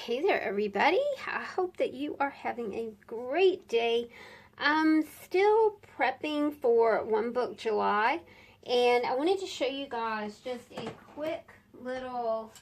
Hey there, everybody. I hope that you are having a great day. I'm still prepping for One Book July, and I wanted to show you guys just a quick little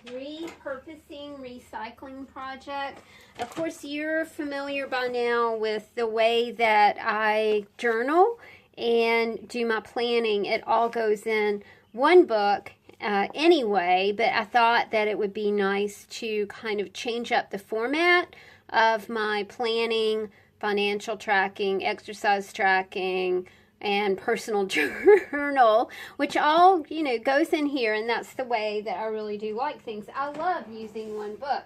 repurposing, recycling project. Of course, you're familiar by now with the way that I journal and do my planning. It all goes in one book anyway, but I thought that it would be nice to kind of change up the format of my planning, financial tracking, exercise tracking, and personal journal, which all, goes in here, and that's the way that I really do like things. I love using one book.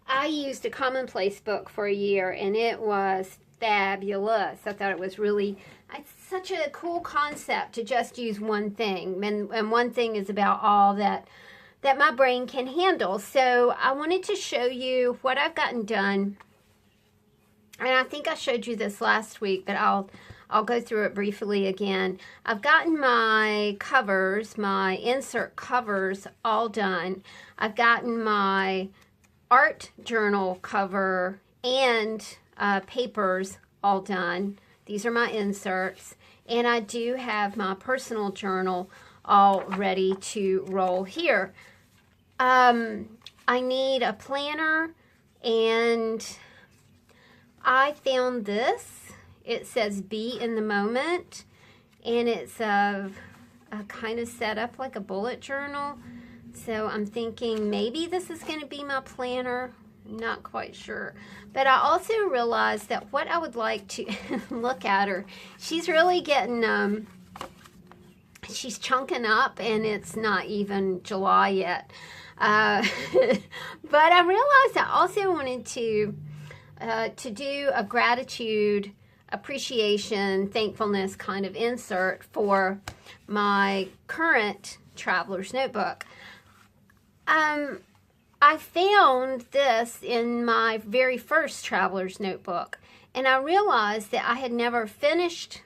I used a commonplace book for a year, and it was fabulous. I thought it was really, it's such a cool concept to just use one thing, and one thing is about all that my brain can handle. So I wanted to show you what I've gotten done, and I think I showed you this last week, but I'll go through it briefly again. I've gotten my covers, my insert covers all done. I've gotten my art journal cover and papers all done. These are my inserts, and I do have my personal journal all ready to roll here. I need a planner, and I found this. It says be in the moment, and it's a kind of set up like a bullet journal. So I'm thinking maybe this is going to be my planner. Not quite sure. But I also realized that what I would like to look at her, she's really getting, she's chunking up, and it's not even July yet. But I realized I also wanted to do a gratitude, appreciation, thankfulness kind of insert for my current traveler's notebook. I found this in my very first traveler's notebook, and I realized that I had never finished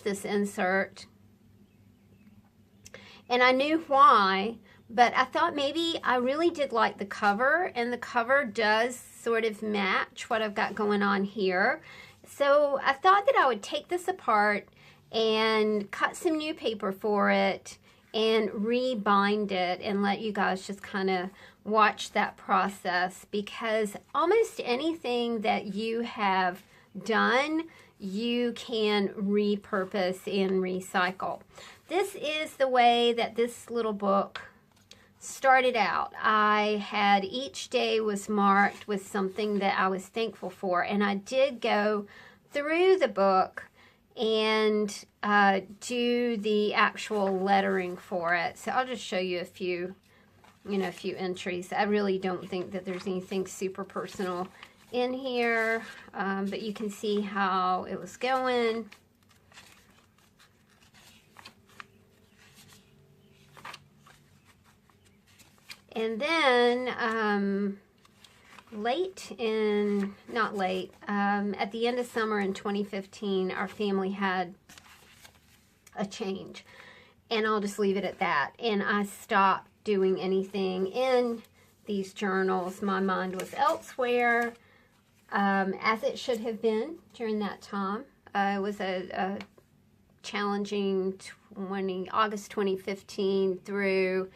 this insert, and I knew why, but I thought maybe I really did like the cover, and the cover does sort of match what I've got going on here. So I thought that I would take this apart and cut some new paper for it and rebind it and let you guys just kind of watch that process, because almost anything that you have done, you can repurpose and recycle. This is the way that this little book started out. I had each day was marked with something that I was thankful for, and I did go through the book and do the actual lettering for it. So I'll just show you a few entries. I really don't think that there's anything super personal in here, but you can see how it was going. And then at the end of summer in 2015, our family had a change, and I'll just leave it at that. And I stopped doing anything in these journals. My mind was elsewhere, as it should have been during that time. It was a challenging August 2015 through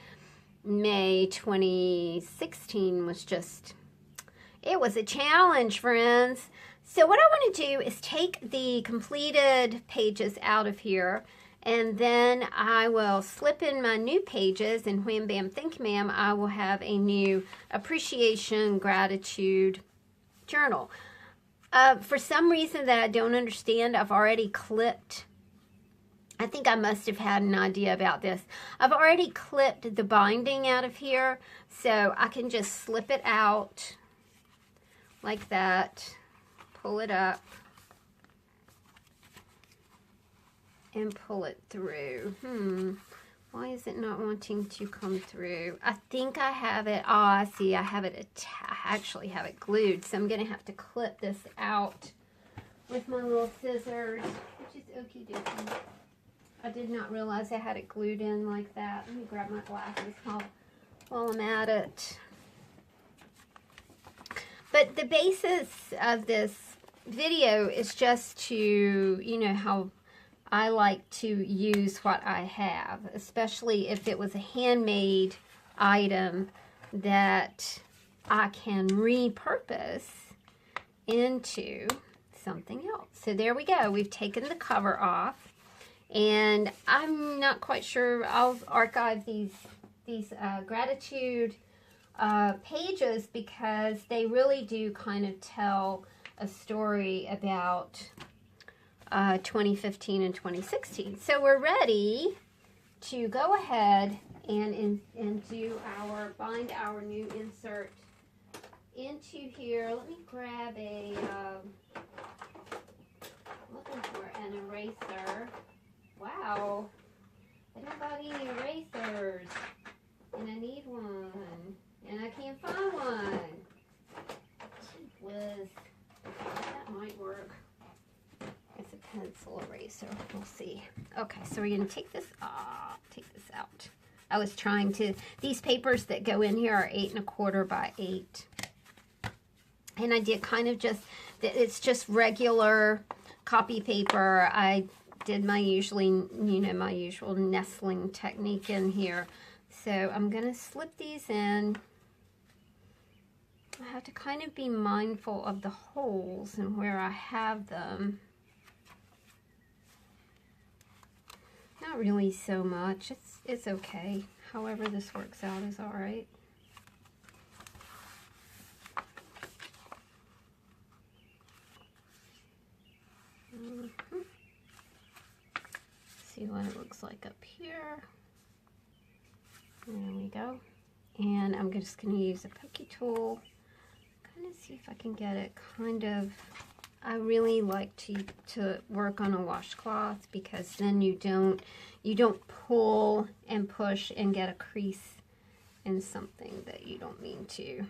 May 2016 was just, it was a challenge, friends. So what I want to do is take the completed pages out of here, and then I will slip in my new pages, and wham bam thank ma'am, I will have a new appreciation gratitude journal. For some reason that I don't understand, I've already clipped, I think I must have had an idea about this. I've already clipped the binding out of here, so I can just slip it out like that, pull it up, and pull it through. Why is it not wanting to come through? I think I have it, I see, I actually have it glued, so I'm going to have to clip this out with my little scissors, which is okie dokie. I did not realize I had it glued in like that. Let me grab my glasses. while I'm at it. But the basis of this video is just to, you know, how I like to use what I have, especially if it was a handmade item that I can repurpose into something else. So there we go. We've taken the cover off, and I'm not quite sure. I'll archive these gratitude pages because they really do kind of tell a story about 2015 and 2016. So we're ready to go ahead and do bind our new insert into here. Let me grab a, looking for an eraser. Wow, I don't got any erasers, and I need one, and I can't find one. Gee whiz, that might work. It's a pencil eraser. We'll see. Okay, so we're going to take this out. I was trying to, these papers that go in here are 8 1/4 by 8. And I did kind of just, it's just regular copy paper. I did my usual nestling technique in here. So I'm going to slip these in. I have to kind of be mindful of the holes and where I have them. Not really so much. It's okay. However this works out is all right. See what it looks like up here. There we go. And I'm just going to use a pokey tool. Kind of see if I can get it kind of. I really like to work on a washcloth because then you don't pull and push and get a crease in something that you don't mean to.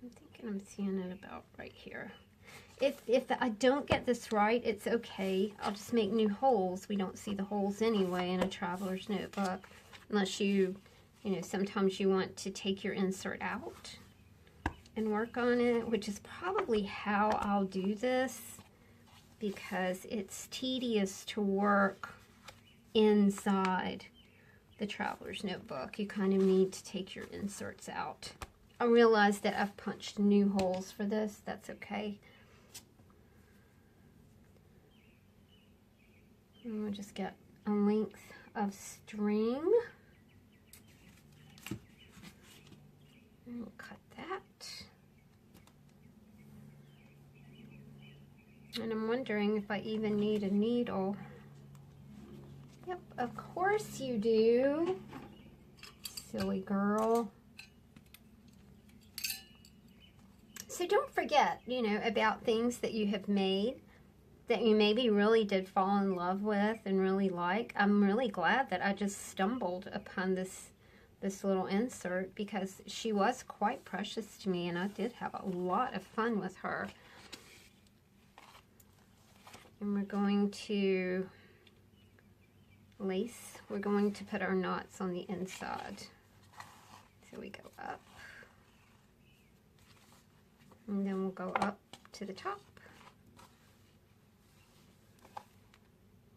I'm thinking I'm seeing it about right here. If I don't get this right, it's okay. I'll just make new holes. We don't see the holes anyway in a traveler's notebook unless you know, sometimes you want to take your insert out and work on it, which is probably how I'll do this because it's tedious to work inside the traveler's notebook. You kind of need to take your inserts out. I realize that I've punched new holes for this. That's okay. And we'll just get a length of string. And we'll cut that. And I'm wondering if I even need a needle. Yep, of course you do. Silly girl. So don't forget, you know, about things that you have made that you maybe really did fall in love with and really like. I'm really glad that I just stumbled upon this little insert because she was quite precious to me and I did have a lot of fun with her. And we're going to lace. We're going to put our knots on the inside. So we go up. And then we'll go up to the top.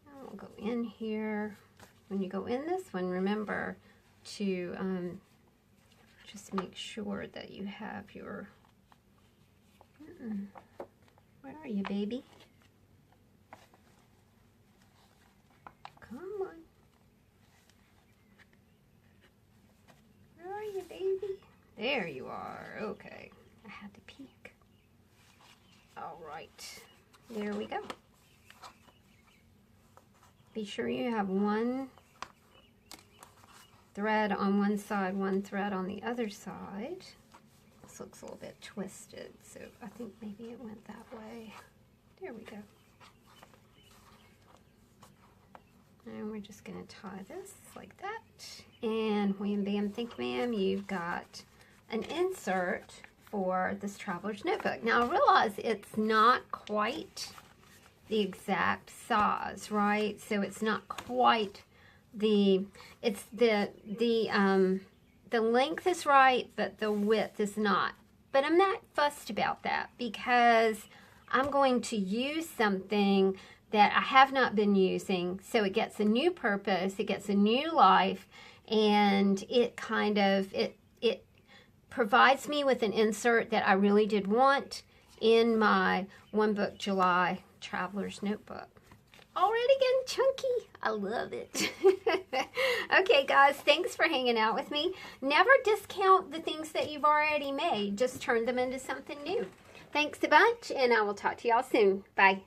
And we'll go in here. When you go in this one, remember to just make sure that you have your... Where are you, baby? Come on. Where are you, baby? There you are. Okay. I had to peek. All right. There we go. Be sure you have one thread on one side, one thread on the other side. This looks a little bit twisted, so I think maybe it went that way. There we go. And we're just going to tie this like that. And wham bam think ma'am, you've got an insert for this traveler's notebook. Now I realize it's not quite the exact size, right? So it's not quite the length is right, but the width is not. But I'm not fussed about that because I'm going to use something that I have not been using, so it gets a new purpose, it gets a new life, and it provides me with an insert that I really did want in my One Book July Traveler's Notebook. Already getting chunky. I love it. Okay, guys, thanks for hanging out with me. Never discount the things that you've already made. Just turn them into something new. Thanks a bunch, and I will talk to y'all soon. Bye.